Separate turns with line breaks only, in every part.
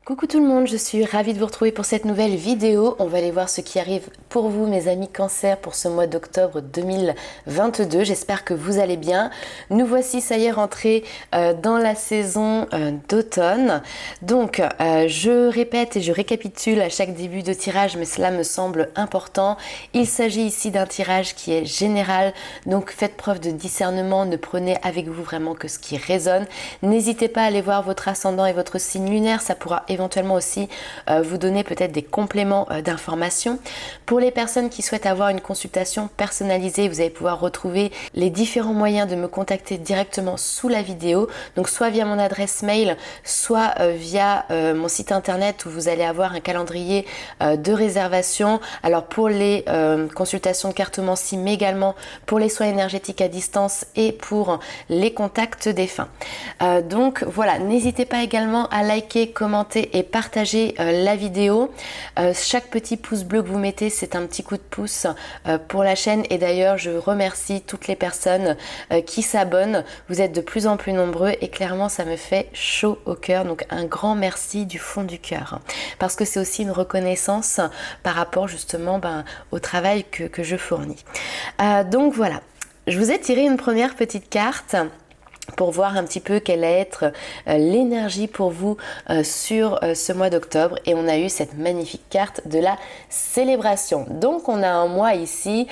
Coucou tout le monde, je suis ravie de vous retrouver pour cette nouvelle vidéo. On va aller voir ce qui arrive pour vous, mes amis cancer, pour ce mois d'octobre 2022. J'espère que vous allez bien. Nous voici, ça y est, rentrés dans la saison d'automne. Donc, je répète et je récapitule à chaque début de tirage, mais cela me semble important. Il s'agit ici d'un tirage qui est général, donc faites preuve de discernement, ne prenez avec vous vraiment que ce qui résonne. N'hésitez pas à aller voir votre ascendant et votre signe lunaire, ça pourra éventuellement aussi vous donner peut-être des compléments d'informations. Pour les personnes qui souhaitent avoir une consultation personnalisée, vous allez pouvoir retrouver les différents moyens de me contacter directement sous la vidéo, donc soit via mon adresse mail, soit via mon site internet où vous allez avoir un calendrier de réservation. Alors pour les consultations de cartomancie, mais également pour les soins énergétiques à distance et pour les contacts défunts. Donc voilà, n'hésitez pas également à liker, commenter et partager la vidéo. Chaque petit pouce bleu que vous mettez, c'est un petit coup de pouce pour la chaîne, et d'ailleurs je remercie toutes les personnes qui s'abonnent. Vous êtes de plus en plus nombreux et clairement ça me fait chaud au cœur, donc un grand merci du fond du cœur, parce que c'est aussi une reconnaissance par rapport justement au travail que je fournis. Donc voilà, je vous ai tiré une première petite carte pour voir un petit peu quelle va être l'énergie pour vous sur ce mois d'octobre, et on a eu cette magnifique carte de la célébration. Donc on a un mois ici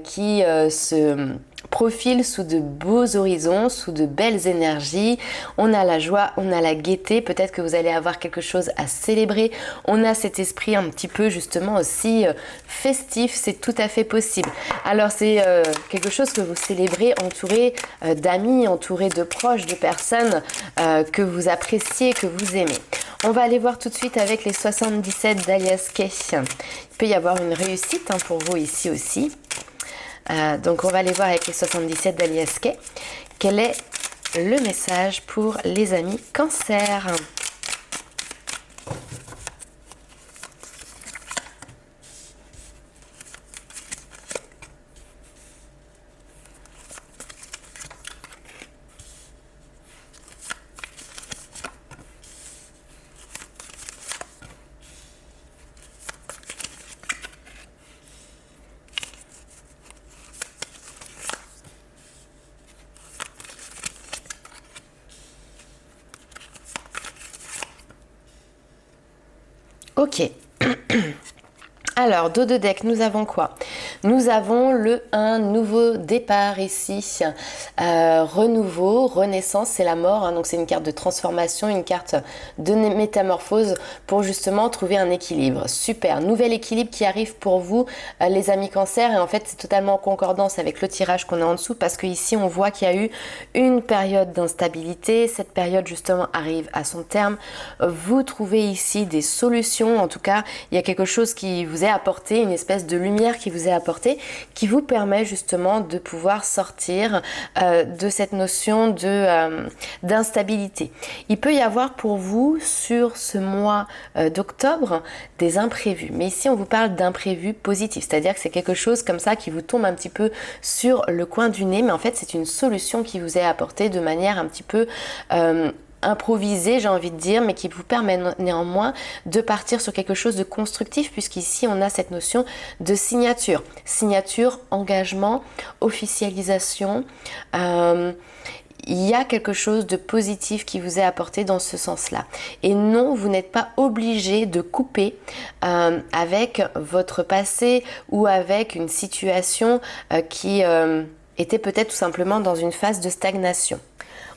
qui se profile sous de beaux horizons, sous de belles énergies. On a la joie, on a la gaieté, peut-être que vous allez avoir quelque chose à célébrer. On a cet esprit un petit peu justement aussi festif, c'est tout à fait possible. Alors c'est quelque chose que vous célébrez entouré d'amis, entouré de proches, de personnes que vous appréciez, que vous aimez. On va aller voir tout de suite avec les 77 d'Alias Kay. Il peut y avoir une réussite pour vous ici aussi. Donc on va aller voir avec les 77 d'Alias Kay quel est le message pour les amis cancer. Ok. Alors, dos de deck, nous avons quoi? Nous avons un nouveau départ ici, renouveau, renaissance, c'est la mort, donc c'est une carte de transformation, une carte de métamorphose pour justement trouver un équilibre. Super, nouvel équilibre qui arrive pour vous, les amis cancer, et en fait c'est totalement en concordance avec le tirage qu'on a en dessous, parce qu'ici on voit qu'il y a eu une période d'instabilité, cette période justement arrive à son terme, vous trouvez ici des solutions, en tout cas il y a quelque chose qui vous est apporté, une espèce de lumière qui vous est apportée, qui vous permet justement de pouvoir sortir de cette notion d'instabilité. Il peut y avoir pour vous sur ce mois d'octobre des imprévus, mais ici on vous parle d'imprévus positifs, c'est-à-dire que c'est quelque chose comme ça qui vous tombe un petit peu sur le coin du nez, mais en fait c'est une solution qui vous est apportée de manière un petit peu improvisé, j'ai envie de dire, mais qui vous permet néanmoins de partir sur quelque chose de constructif, puisqu'ici on a cette notion de signature. Signature, engagement, officialisation. Il y a quelque chose de positif qui vous est apporté dans ce sens-là. Et non, vous n'êtes pas obligé de couper avec votre passé ou avec une situation qui était peut-être tout simplement dans une phase de stagnation.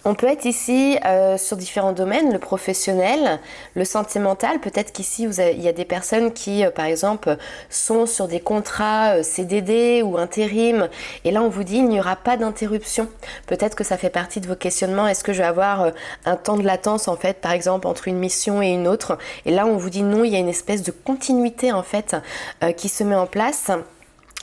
On peut être ici sur différents domaines, le professionnel, le sentimental. Peut-être qu'ici, il y a des personnes qui, par exemple, sont sur des contrats CDD ou intérim. Et là, on vous dit, il n'y aura pas d'interruption. Peut-être que ça fait partie de vos questionnements. Est-ce que je vais avoir un temps de latence, en fait, par exemple, entre une mission et une autre? Et là, on vous dit non, il y a une espèce de continuité, en fait, qui se met en place.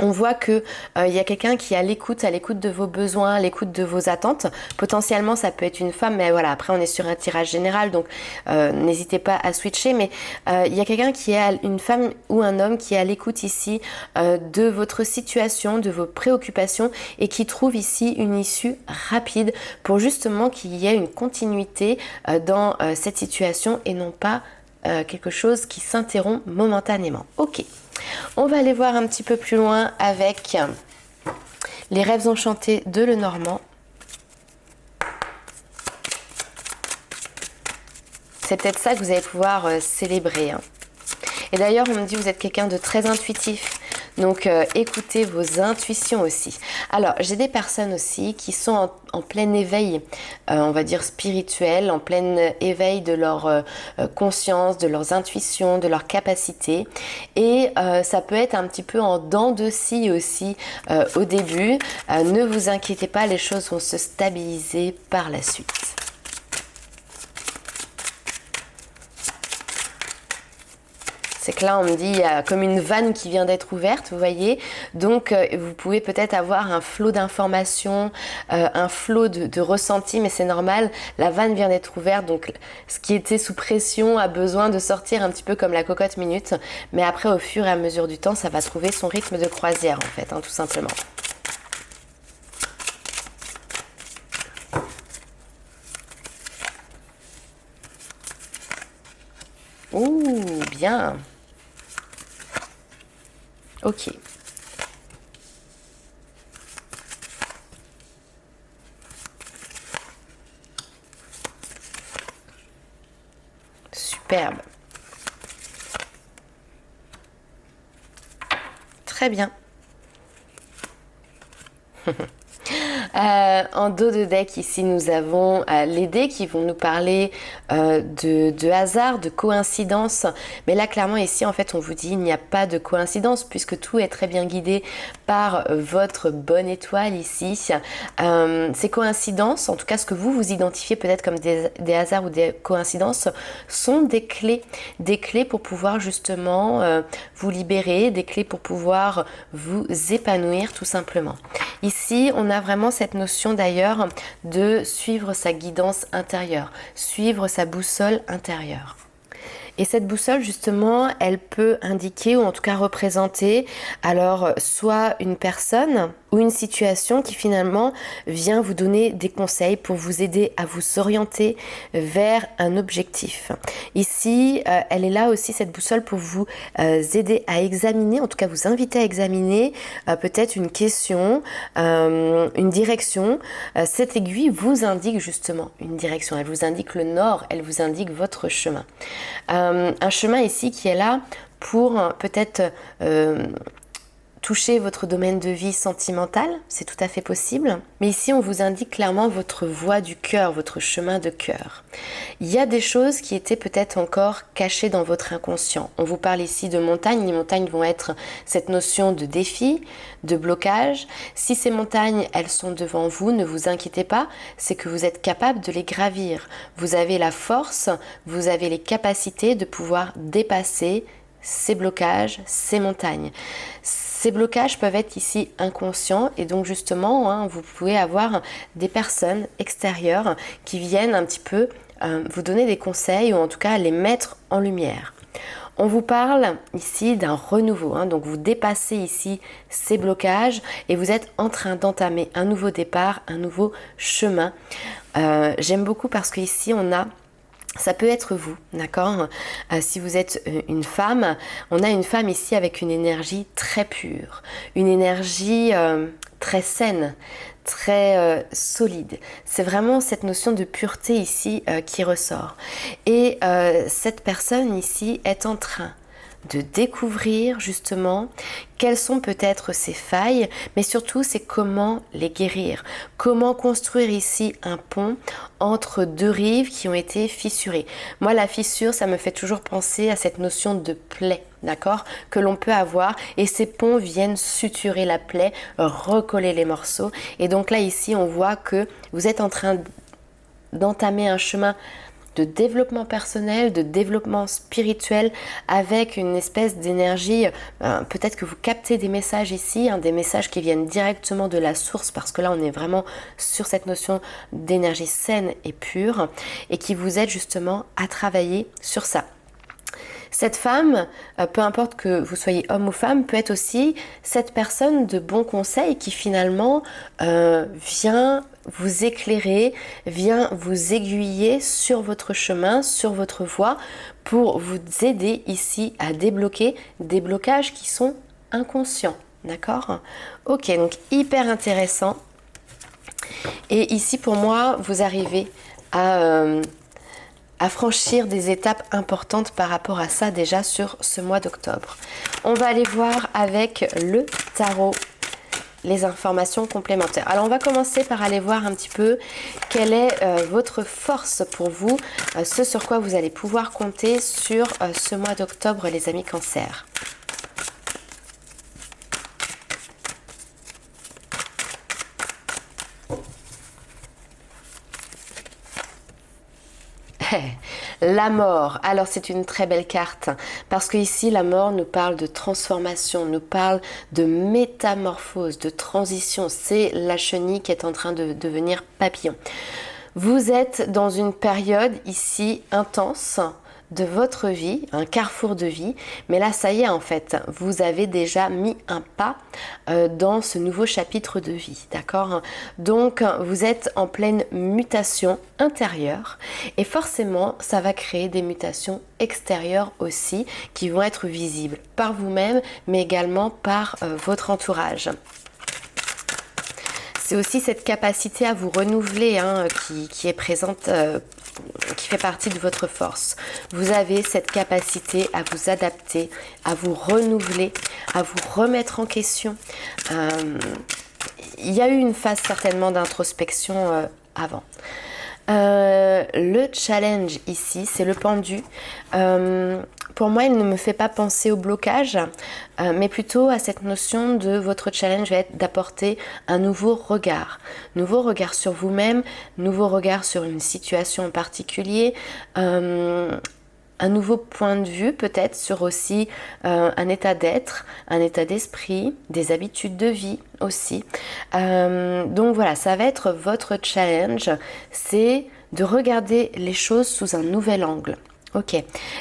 On voit que y a quelqu'un qui est à l'écoute de vos besoins, à l'écoute de vos attentes. Potentiellement, ça peut être une femme, mais voilà, après on est sur un tirage général, donc n'hésitez pas à switcher. Mais il y a quelqu'un qui est une femme ou un homme qui est à l'écoute ici de votre situation, de vos préoccupations, et qui trouve ici une issue rapide pour justement qu'il y ait une continuité dans cette situation et non pas quelque chose qui s'interrompt momentanément. Ok, on va aller voir un petit peu plus loin avec les rêves enchantés de Lenormand. C'est peut-être ça que vous allez pouvoir célébrer. Et d'ailleurs, on me dit que vous êtes quelqu'un de très intuitif. Donc, écoutez vos intuitions aussi. Alors, j'ai des personnes aussi qui sont en plein éveil, on va dire spirituel, en plein éveil de leur conscience, de leurs intuitions, de leurs capacités. Et ça peut être un petit peu en dents de scie aussi au début. Ne vous inquiétez pas, les choses vont se stabiliser par la suite. C'est que là, on me dit, il y a comme une vanne qui vient d'être ouverte, vous voyez. Donc, vous pouvez peut-être avoir un flot d'informations, un flot de ressentis, mais c'est normal. La vanne vient d'être ouverte, donc ce qui était sous pression a besoin de sortir un petit peu comme la cocotte minute. Mais après, au fur et à mesure du temps, ça va trouver son rythme de croisière, en fait, tout simplement. Ouh, bien. Ok. Superbe. Très bien. En dos de deck, ici, nous avons les dés qui vont nous parler de hasard, de coïncidence. Mais là, clairement, ici, en fait, on vous dit il n'y a pas de coïncidence puisque tout est très bien guidé par votre bonne étoile ici. Ces coïncidences, en tout cas, ce que vous identifiez peut-être comme des hasards ou des coïncidences, sont des clés pour pouvoir justement vous libérer, des clés pour pouvoir vous épanouir tout simplement. Ici, on a vraiment cette notion d'ailleurs de suivre sa guidance intérieure, suivre sa boussole intérieure. Et cette boussole, justement, elle peut indiquer ou en tout cas représenter alors soit une personne ou une situation qui finalement vient vous donner des conseils pour vous aider à vous orienter vers un objectif. Ici, elle est là aussi, cette boussole, pour vous aider à examiner, en tout cas vous inviter à examiner peut-être une question, une direction. Cette aiguille vous indique justement une direction, elle vous indique le nord, elle vous indique votre chemin. Un chemin ici qui est là pour peut-être toucher votre domaine de vie sentimental, c'est tout à fait possible. Mais ici, on vous indique clairement votre voie du cœur, votre chemin de cœur. Il y a des choses qui étaient peut-être encore cachées dans votre inconscient. On vous parle ici de montagnes. Les montagnes vont être cette notion de défi, de blocage. Si ces montagnes, elles sont devant vous, ne vous inquiétez pas, c'est que vous êtes capable de les gravir. Vous avez la force, vous avez les capacités de pouvoir dépasser ces blocages, ces montagnes. Ces blocages peuvent être ici inconscients et donc justement, vous pouvez avoir des personnes extérieures qui viennent un petit peu vous donner des conseils ou en tout cas les mettre en lumière. On vous parle ici d'un renouveau, donc vous dépassez ici ces blocages et vous êtes en train d'entamer un nouveau départ, un nouveau chemin. J'aime beaucoup parce qu'ici on a... Ça peut être vous, d'accord ? Si vous êtes une femme, on a une femme ici avec une énergie très pure, une énergie très saine, très solide. C'est vraiment cette notion de pureté ici qui ressort. Et cette personne ici est en train de découvrir justement quelles sont peut-être ses failles, mais surtout c'est comment les guérir, comment construire ici un pont entre deux rives qui ont été fissurées. Moi, la fissure, ça me fait toujours penser à cette notion de plaie, d'accord, que l'on peut avoir, et ces ponts viennent suturer la plaie, recoller les morceaux. Et donc là, ici, on voit que vous êtes en train d'entamer un chemin de développement personnel, de développement spirituel avec une espèce d'énergie, peut-être que vous captez des messages ici, des messages qui viennent directement de la source parce que là on est vraiment sur cette notion d'énergie saine et pure et qui vous aide justement à travailler sur ça. Cette femme, peu importe que vous soyez homme ou femme, peut être aussi cette personne de bon conseil qui finalement vient vous éclairer, vient vous aiguiller sur votre chemin, sur votre voie, pour vous aider ici à débloquer des blocages qui sont inconscients. D'accord? Ok, donc hyper intéressant. Et ici, pour moi, vous arrivez à franchir des étapes importantes par rapport à ça déjà sur ce mois d'octobre. On va aller voir avec le tarot les informations complémentaires. Alors on va commencer par aller voir un petit peu quelle est votre force pour vous, ce sur quoi vous allez pouvoir compter sur ce mois d'octobre, les amis Cancer. La mort, alors c'est une très belle carte parce que ici la mort nous parle de transformation, nous parle de métamorphose, de transition. C'est la chenille qui est en train de devenir papillon. Vous êtes dans une période ici intense de votre vie, un carrefour de vie, mais là ça y est en fait, vous avez déjà mis un pas dans ce nouveau chapitre de vie, d'accord? Donc vous êtes en pleine mutation intérieure et forcément ça va créer des mutations extérieures aussi qui vont être visibles par vous-même mais également par votre entourage. C'est aussi cette capacité à vous renouveler qui est présente, qui fait partie de votre force. Vous avez cette capacité à vous adapter, à vous renouveler, à vous remettre en question. Il y a eu une phase certainement d'introspection avant. Le challenge ici, c'est le pendu. Pour moi, il ne me fait pas penser au blocage, mais plutôt à cette notion de votre challenge va être d'apporter un nouveau regard sur vous-même, nouveau regard sur une situation en particulier, un nouveau point de vue peut-être sur aussi un état d'être, un état d'esprit, des habitudes de vie aussi. Donc voilà, ça va être votre challenge, c'est de regarder les choses sous un nouvel angle. Ok.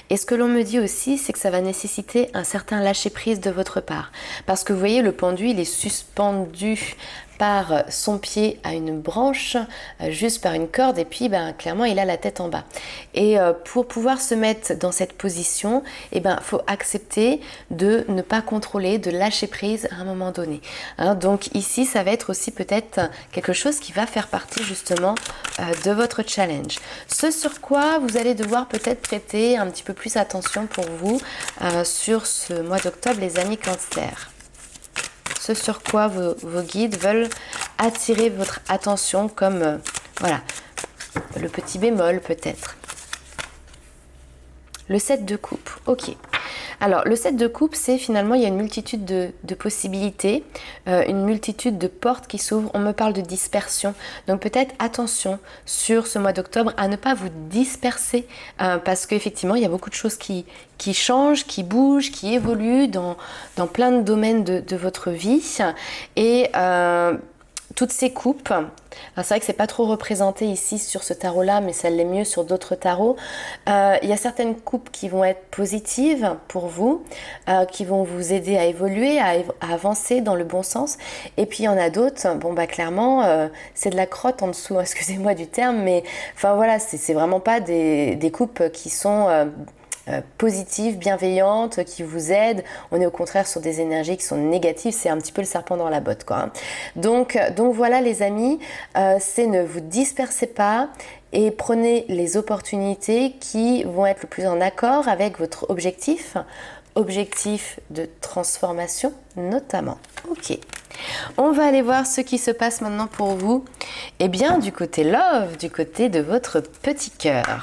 Et ce que l'on me dit aussi, c'est que ça va nécessiter un certain lâcher-prise de votre part. Parce que vous voyez, le pendu, il est suspendu par son pied à une branche, juste par une corde, et puis clairement il a la tête en bas. Et pour pouvoir se mettre dans cette position, faut accepter de ne pas contrôler, de lâcher prise à un moment donné. Donc ici, ça va être aussi peut-être quelque chose qui va faire partie justement de votre challenge. Ce sur quoi vous allez devoir peut-être prêter un petit peu plus attention pour vous sur ce mois d'octobre, les amis Cancer. Ce sur quoi vos guides veulent attirer votre attention comme, voilà, le petit bémol peut-être. Le 7 de coupe, ok. Alors, le 7 de coupe, c'est finalement, il y a une multitude de possibilités, une multitude de portes qui s'ouvrent. On me parle de dispersion. Donc, peut-être attention sur ce mois d'octobre à ne pas vous disperser parce qu'effectivement, il y a beaucoup de choses qui changent, qui bougent, qui évoluent dans plein de domaines de votre vie. Et toutes ces coupes, c'est vrai que c'est pas trop représenté ici sur ce tarot là, mais ça l'est mieux sur d'autres tarots. Il y a certaines coupes qui vont être positives pour vous, qui vont vous aider à évoluer, à avancer dans le bon sens, et puis il y en a d'autres, clairement c'est de la crotte en dessous, excusez-moi du terme, mais enfin voilà, c'est vraiment pas des coupes qui sont positives, bienveillantes, qui vous aident. On est au contraire sur des énergies qui sont négatives, c'est un petit peu le serpent dans la botte, quoi. Donc voilà les amis, c'est ne vous dispersez pas et prenez les opportunités qui vont être le plus en accord avec votre objectif de transformation notamment. Ok. On va aller voir ce qui se passe maintenant pour vous. Eh bien, du côté love, du côté de votre petit cœur.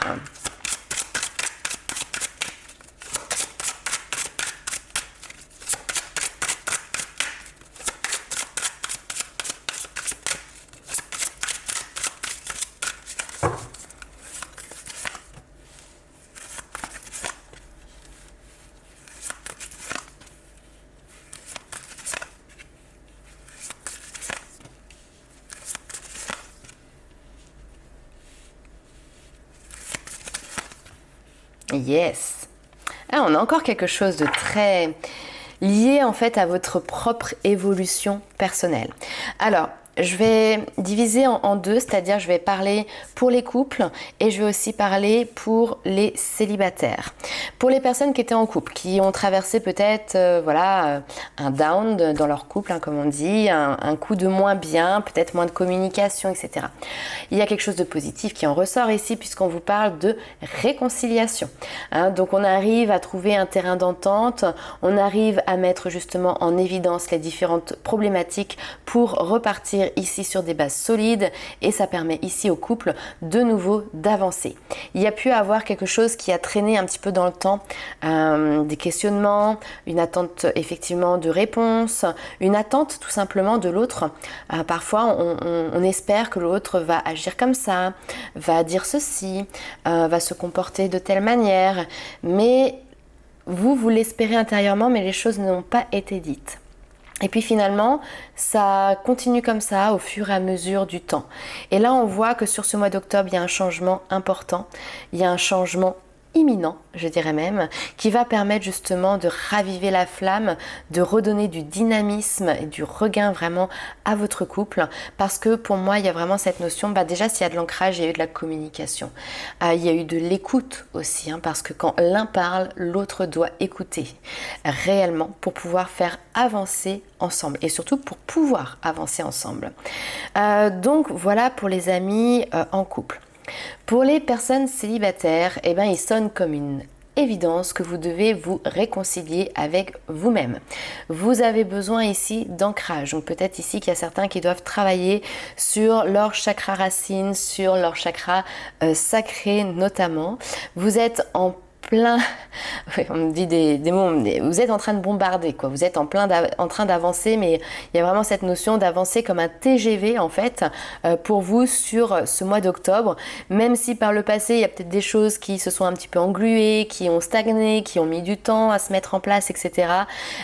Yes. On a encore quelque chose de très lié en fait à votre propre évolution personnelle. Alors, Je vais diviser en deux, c'est-à-dire je vais parler pour les couples et je vais aussi parler pour les célibataires. Pour les personnes qui étaient en couple, qui ont traversé peut-être un down dans leur couple, hein, comme on dit, un coup de moins bien, peut-être moins de communication, etc. Il y a quelque chose de positif qui en ressort ici puisqu'on vous parle de réconciliation. Hein, donc on arrive à trouver un terrain d'entente, on arrive à mettre justement en évidence les différentes problématiques pour repartir ici sur des bases solides et ça permet ici au couple de nouveau d'avancer. Il y a pu avoir quelque chose qui a traîné un petit peu dans le temps, des questionnements, une attente effectivement de réponse, une attente tout simplement de l'autre. Parfois on espère que l'autre va agir comme ça, va dire ceci, va se comporter de telle manière, mais vous l'espérez intérieurement mais les choses n'ont pas été dites. Et puis finalement, ça continue comme ça au fur et à mesure du temps. Et là, on voit que sur ce mois d'octobre, il y a un changement important, il y a un changement imminent, je dirais même, qui va permettre justement de raviver la flamme, de redonner du dynamisme et du regain vraiment à votre couple. Parce que pour moi, il y a vraiment cette notion, déjà s'il y a de l'ancrage, il y a eu de la communication. Il y a eu de l'écoute aussi, hein, parce que quand l'un parle, l'autre doit écouter réellement pour pouvoir faire avancer ensemble et surtout pour pouvoir avancer ensemble. Donc voilà pour les amis en couple. Pour les personnes célibataires, il sonne comme une évidence que vous devez vous réconcilier avec vous-même. Vous avez besoin ici d'ancrage. Donc peut-être ici qu'il y a certains qui doivent travailler sur leur chakra racine, sur leur chakra sacré notamment. Vous êtes en plein, on me dit des mots, vous êtes en train de bombarder, quoi. Vous êtes en train d'avancer, mais il y a vraiment cette notion d'avancer comme un TGV en fait pour vous sur ce mois d'octobre, même si par le passé il y a peut-être des choses qui se sont un petit peu engluées, qui ont stagné, qui ont mis du temps à se mettre en place, etc.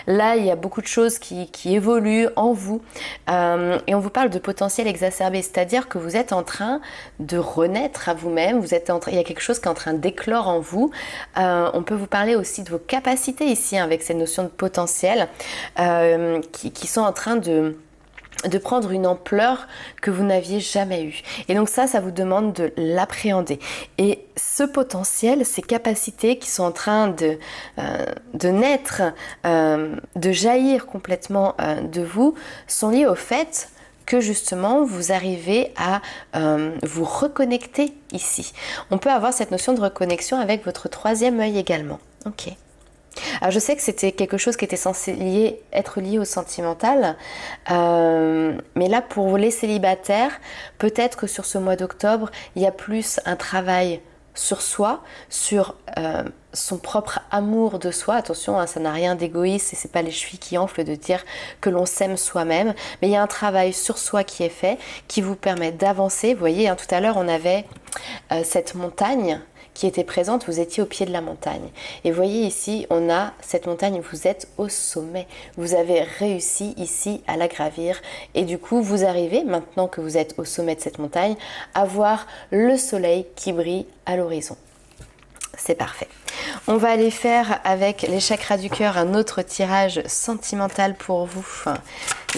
Là il y a beaucoup de choses qui évoluent en vous et on vous parle de potentiel exacerbé, c'est-à-dire que vous êtes en train de renaître à vous-même, il y a quelque chose qui est en train d'éclore en vous. On peut vous parler aussi de vos capacités ici avec cette notion de potentiel qui sont en train de prendre une ampleur que vous n'aviez jamais eue. Et donc ça vous demande de l'appréhender. Et ce potentiel, ces capacités qui sont en train de naître, de jaillir complètement de vous, sont liées au fait que justement vous arrivez à vous reconnecter ici. On peut avoir cette notion de reconnexion avec votre troisième œil également. Ok. Alors je sais que c'était quelque chose qui était censé être lié au sentimental, mais là pour les célibataires, peut-être que sur ce mois d'octobre, il y a plus un travail sur soi, sur son propre amour de soi. Attention, hein, ça n'a rien d'égoïste et c'est pas les chevilles qui enflent de dire que l'on s'aime soi-même, mais il y a un travail sur soi qui est fait, qui vous permet d'avancer. Vous voyez, hein, tout à l'heure on avait cette montagne qui était présente, vous étiez au pied de la montagne. Et vous voyez ici, on a cette montagne, vous êtes au sommet. Vous avez réussi ici à la gravir. Et du coup, vous arrivez, maintenant que vous êtes au sommet de cette montagne, à voir le soleil qui brille à l'horizon. C'est parfait. On va aller faire avec les chakras du cœur un autre tirage sentimental pour vous,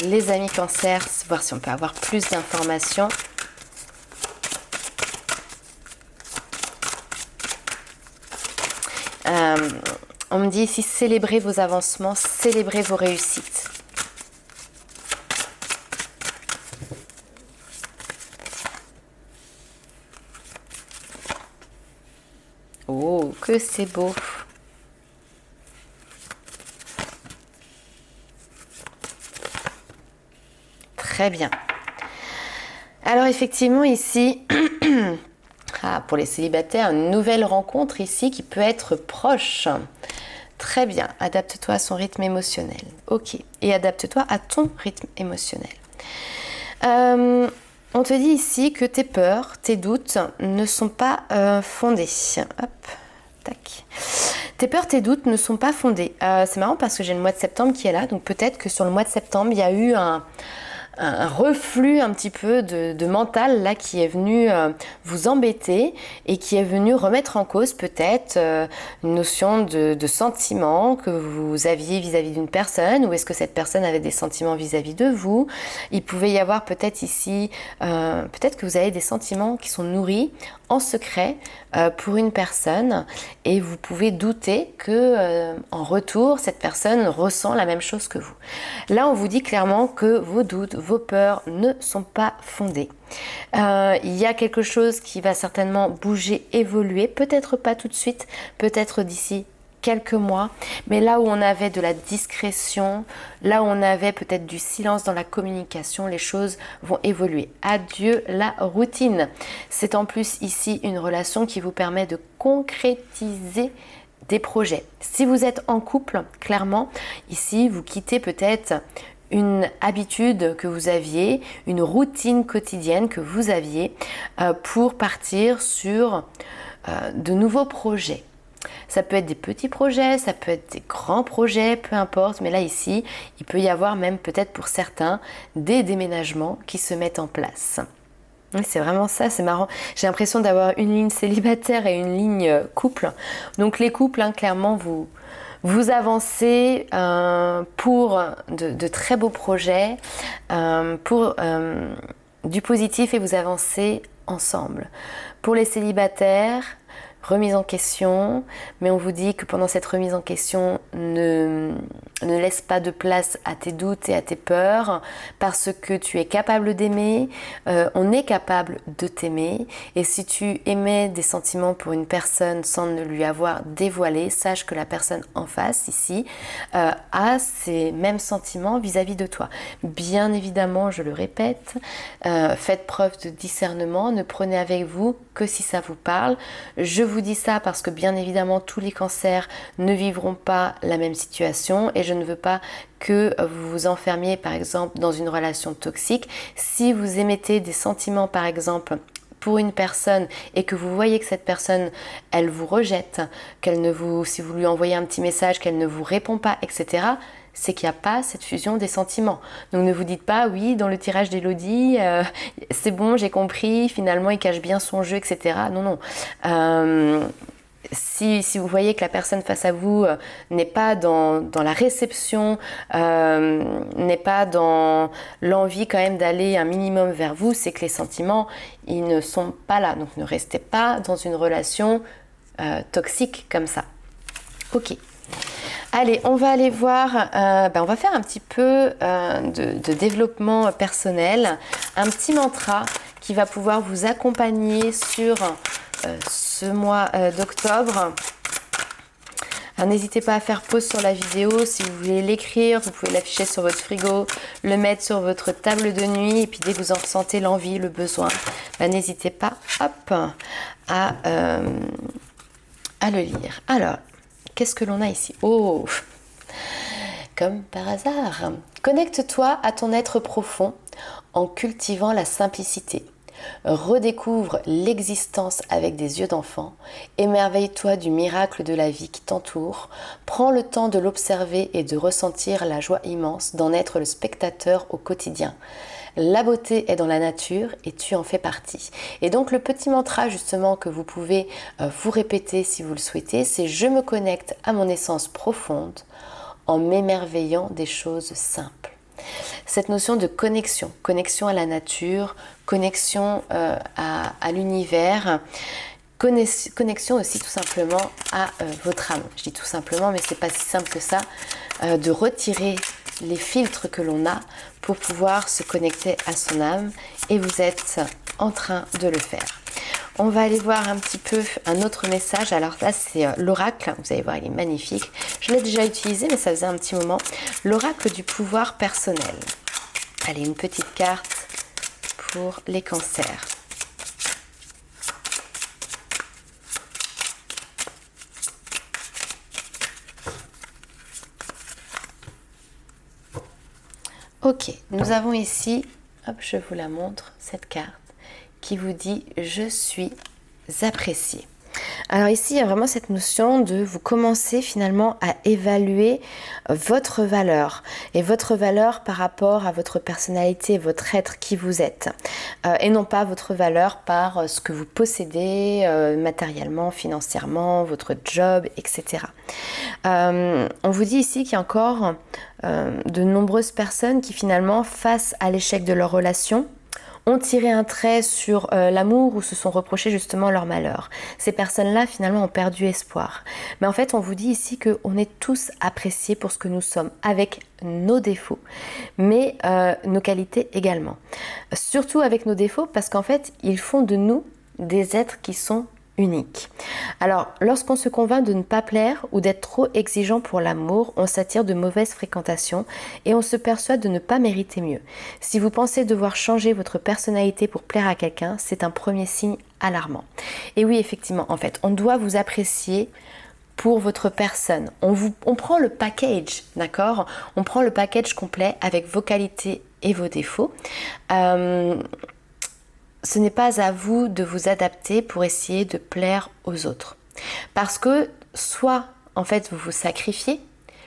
les amis Cancer, voir si on peut avoir plus d'informations. On me dit ici, célébrez vos avancements, célébrez vos réussites. Oh, que c'est beau! Très bien. Alors effectivement ici... pour les célibataires, une nouvelle rencontre ici qui peut être proche. Très bien, adapte-toi à son rythme émotionnel. Ok, et adapte-toi à ton rythme émotionnel. On te dit ici que tes peurs, tes doutes ne sont pas fondés. Hop, tac. Tes peurs, tes doutes ne sont pas fondés. C'est marrant parce que j'ai le mois de septembre qui est là, donc peut-être que sur le mois de septembre, il y a eu un reflux un petit peu de mental là qui est venu vous embêter et qui est venu remettre en cause peut-être une notion de sentiment que vous aviez vis-à-vis d'une personne, ou est-ce que cette personne avait des sentiments vis-à-vis de vous. Il pouvait y avoir peut-être ici, peut-être que vous avez des sentiments qui sont nourris en secret pour une personne et vous pouvez douter que en retour cette personne ressent la même chose que vous. Là on vous dit clairement que vos doutes, vos peurs ne sont pas fondées. Il y a quelque chose qui va certainement bouger, évoluer, peut-être pas tout de suite, peut-être d'ici quelques mois, mais là où on avait de la discrétion, là où on avait peut-être du silence dans la communication, les choses vont évoluer. Adieu la routine. C'est en plus ici une relation qui vous permet de concrétiser des projets. Si vous êtes en couple, clairement, ici vous quittez peut-être une habitude que vous aviez, une routine quotidienne que vous aviez pour partir sur de nouveaux projets. Ça peut être des petits projets, ça peut être des grands projets, peu importe, mais là ici, il peut y avoir même peut-être pour certains des déménagements qui se mettent en place. C'est vraiment ça, c'est marrant. J'ai l'impression d'avoir une ligne célibataire et une ligne couple. Donc les couples, clairement, vous avancez pour de très beaux projets, pour du positif et vous avancez ensemble. Pour les célibataires, remise en question, mais on vous dit que pendant cette remise en question, ne laisse pas de place à tes doutes et à tes peurs, parce que tu es capable d'aimer, on est capable de t'aimer, et si tu émets des sentiments pour une personne sans ne lui avoir dévoilé, sache que la personne en face, ici, a ces mêmes sentiments vis-à-vis de toi. Bien évidemment, je le répète, faites preuve de discernement, ne prenez avec vous que si ça vous parle. Je vous dis ça parce que bien évidemment tous les cancers ne vivront pas la même situation et je ne veux pas que vous vous enfermiez par exemple dans une relation toxique. Si vous émettez des sentiments par exemple pour une personne et que vous voyez que cette personne elle vous rejette, si vous lui envoyez un petit message qu'elle ne vous répond pas, etc., c'est qu'il n'y a pas cette fusion des sentiments. Donc ne vous dites pas, oui, dans le tirage d'Elodie, c'est bon, j'ai compris, finalement il cache bien son jeu, etc. Non, non. Si vous voyez que la personne face à vous n'est pas dans la réception, n'est pas dans l'envie quand même d'aller un minimum vers vous, c'est que les sentiments, ils ne sont pas là. Donc ne restez pas dans une relation toxique comme ça. Ok. Allez, on va aller voir, on va faire un petit peu de développement personnel, un petit mantra qui va pouvoir vous accompagner sur ce mois d'octobre. Alors n'hésitez pas à faire pause sur la vidéo, si vous voulez l'écrire, vous pouvez l'afficher sur votre frigo, le mettre sur votre table de nuit et puis dès que vous en ressentez l'envie, le besoin, n'hésitez pas à le lire. Alors, qu'est-ce que l'on a ici? Oh, comme par hasard. Connecte-toi à ton être profond en cultivant la simplicité. Redécouvre l'existence avec des yeux d'enfant. Émerveille-toi du miracle de la vie qui t'entoure. Prends le temps de l'observer et de ressentir la joie immense d'en être le spectateur au quotidien. La beauté est dans la nature et tu en fais partie. Et donc le petit mantra justement que vous pouvez vous répéter si vous le souhaitez, c'est « Je me connecte à mon essence profonde en m'émerveillant des choses simples ». Cette notion de connexion, connexion à la nature, connexion à l'univers, connexion aussi tout simplement à votre âme. Je dis tout simplement, mais c'est pas si simple que ça, de retirer les filtres que l'on a pour pouvoir se connecter à son âme et vous êtes en train de le faire. On va aller voir un petit peu un autre message. Alors là, c'est l'oracle. Vous allez voir, il est magnifique. Je l'ai déjà utilisé, mais ça faisait un petit moment. L'oracle du pouvoir personnel. Allez, une petite carte pour les cancers. Ok, nous avons ici, hop, je vous la montre, cette carte qui vous dit « Je suis apprécié ». Alors ici, il y a vraiment cette notion de vous commencer finalement à évaluer votre valeur et votre valeur par rapport à votre personnalité, votre être, qui vous êtes, et non pas votre valeur par ce que vous possédez matériellement, financièrement, votre job, etc. On vous dit ici qu'il y a encore de nombreuses personnes qui finalement, face à l'échec de leur relation, ont tiré un trait sur l'amour ou se sont reprochés justement leur malheur. Ces personnes-là, finalement, ont perdu espoir. Mais en fait, on vous dit ici qu'on est tous appréciés pour ce que nous sommes, avec nos défauts, mais nos qualités également. Surtout avec nos défauts, parce qu'en fait, ils font de nous des êtres qui sont unique. Alors, lorsqu'on se convainc de ne pas plaire ou d'être trop exigeant pour l'amour, on s'attire de mauvaises fréquentations et on se persuade de ne pas mériter mieux. Si vous pensez devoir changer votre personnalité pour plaire à quelqu'un, c'est un premier signe alarmant. Et oui, effectivement, en fait, on doit vous apprécier pour votre personne. On prend le package, d'accord? On prend le package complet avec vos qualités et vos défauts. Ce n'est pas à vous de vous adapter pour essayer de plaire aux autres. Parce que soit, en fait, vous vous sacrifiez,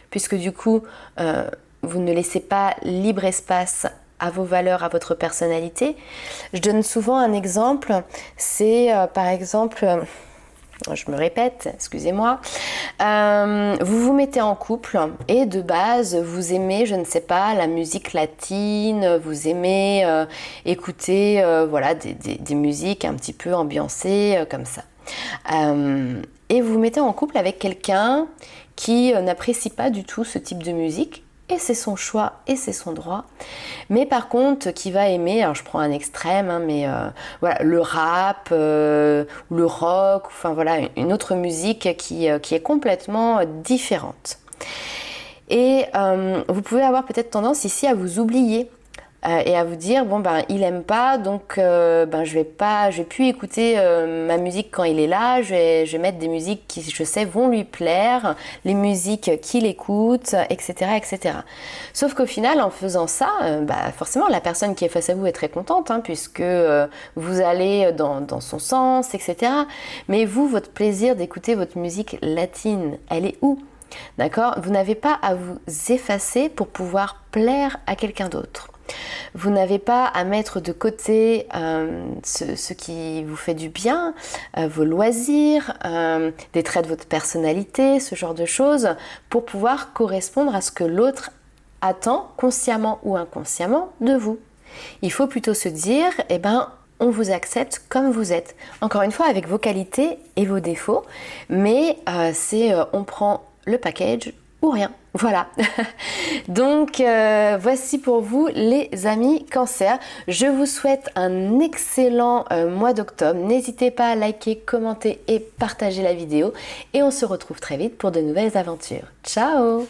puisque du coup, vous ne laissez pas libre espace à vos valeurs, à votre personnalité. Je donne souvent un exemple, c'est par exemple... je me répète, excusez-moi, vous vous mettez en couple et de base vous aimez, je ne sais pas, la musique latine, vous aimez écouter voilà, des musiques un petit peu ambiancées comme ça. Et vous vous mettez en couple avec quelqu'un qui n'apprécie pas du tout ce type de musique. Et c'est son choix et c'est son droit. Mais par contre, qui va aimer, alors je prends un extrême, hein, mais voilà, le rap, ou le rock, enfin voilà, une autre musique qui est complètement différente. Et vous pouvez avoir peut-être tendance ici à vous oublier. Et à vous dire bon ben il aime pas donc ben je vais plus écouter ma musique quand il est là, je vais mettre des musiques qui je sais vont lui plaire, les musiques qu'il écoute, etc. Sauf qu'au final en faisant ça, forcément la personne qui est face à vous est très contente hein, puisque vous allez dans son sens, etc. Mais vous, votre plaisir d'écouter votre musique latine, elle est où? D'accord? Vous n'avez pas à vous effacer pour pouvoir plaire à quelqu'un d'autre. Vous n'avez pas à mettre de côté ce qui vous fait du bien, vos loisirs, des traits de votre personnalité, ce genre de choses, pour pouvoir correspondre à ce que l'autre attend, consciemment ou inconsciemment, de vous. Il faut plutôt se dire, on vous accepte comme vous êtes. Encore une fois, avec vos qualités et vos défauts, mais on prend le package ou rien. Voilà. Donc, voici pour vous les amis Cancer. Je vous souhaite un excellent mois d'octobre. N'hésitez pas à liker, commenter et partager la vidéo. Et on se retrouve très vite pour de nouvelles aventures. Ciao!